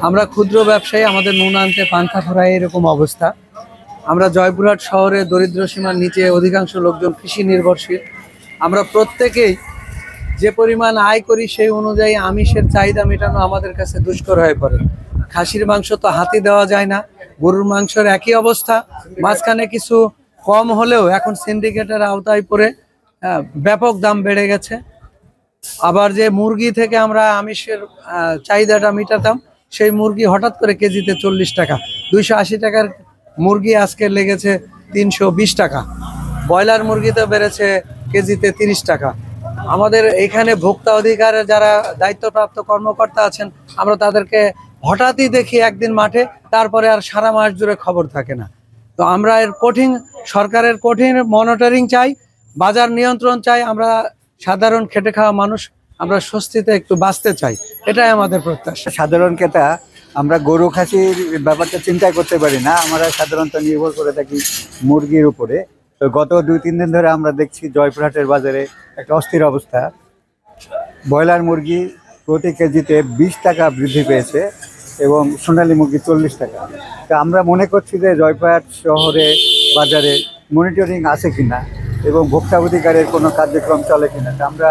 আমরা ক্ষুদ্র ব্যবসায়ী, আমাদের নুন আনতে পান্থা ফুরায় এরকম অবস্থা। আমরা জয়পুরহাট শহরে দরিদ্র সীমার নিচে অধিকাংশ লোকজন কৃষি নির্ভরশীল। আমরা প্রত্যেকেই যে পরিমাণ আয় করি সেই অনুযায়ী আমিষের চাহিদা মেটানো আমাদের কাছে দুষ্কর হয়ে পড়ে। খাসির মাংস তো হাতে দেওয়া যায় না, গরুর মাংসের একই অবস্থা। মাঝখানে কিছু কম হলেও এখন সিন্ডিকেটের আওতায় পড়ে ব্যাপক দাম বেড়ে গেছে। আবার যে মুরগি থেকে আমরা আমিষের চাহিদাটা মেটাতাম, সেই মুরগি হঠাৎ করে কেজিতে 40 টাকা, 280 টাকার মুরগি আজকে লেগেছে 320 টাকা। ব্রয়লার মুরগিতে বেড়েছে কেজিতে 30 টাকা। আমাদের এখানে ভোক্তা অধিকারের যারা দায়িত্বপ্রাপ্ত কর্মকর্তা আছেন, আমরা তাদেরকে হঠাৎই দেখি একদিন মাঠে, তারপরে আর সারা মাস জুড়ে খবর থাকে না। তো আমরা এর সরকারের কঠিন মনিটরিং চাই, বাজার নিয়ন্ত্রণ চাই। আমরা সাধারণ খেটে খাওয়া মানুষ, আমরা স্বস্তিতে একটু বাঁচতে চাই, এটাই আমাদের প্রত্যাশা। সাধারণ ক্রেতা আমরা গরু খাসির ব্যাপারটা চিন্তা করতে পারি না, আমরা সাধারণত নির্ভর করে থাকি মুরগির উপরে। তো গত 2-3 দিন ধরে আমরা দেখছি জয়পুরহাটের বাজারে একটা অস্থির অবস্থা। ব্রয়লার মুরগি প্রতি কেজিতে 20 টাকা বৃদ্ধি পেয়েছে এবং সোনালী মুরগি 40 টাকা। তো আমরা মনে করছি যে জয়পুরহাট শহরে বাজারে মনিটরিং আছে কিনা এবং ভোক্তা অধিকারের কোনো কার্যক্রম চলে কিনা। তা আমরা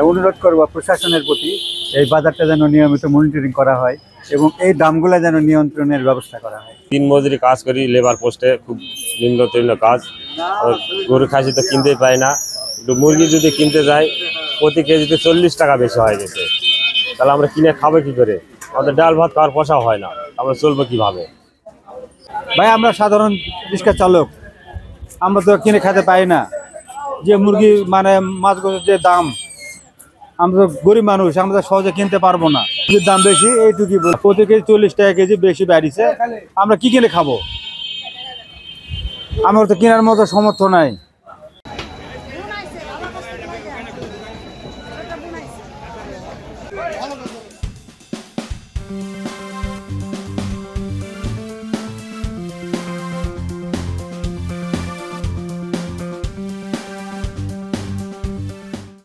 অনুরোধ করব প্রশাসনের প্রতি এই বাজারটা যেন নিয়মিত মনিটরিং করা হয় এবং এই দামগুলো যেন নিয়ন্ত্রণের ব্যবস্থা করা হয়। দিন মজুরি কাজ করি, লেবার পোস্টে, খুব নিম্নতম কাজ। গরু খাসি তো কিনতেই পাই না, একটু মুরগি যদি কিনতে যাই প্রতি কেজিতে 40 টাকা বেশি হয়ে গেছে। তাহলে আমরা কিনে খাবো কি করে? আমাদের ডাল ভাত খাওয়ার পয়সা হয় না, আমরা চলবো কিভাবে? ভাই আমরা সাধারণ রিক্সা চালক, আমরা তো কিনে খেতে পাই না। যে মুরগি মানে মাছগুলোর যে দাম, আমরা তো গরিব মানুষ, আমরা তো সহজে কিনতে পারবো না। দাম বেশি এইটুকুই, প্রতি কেজি 40 টাকা কেজি বেশি বাড়িছে। আমরা কি কিনে খাবো? আমার তো কেনার মতো সামর্থ্য নাই।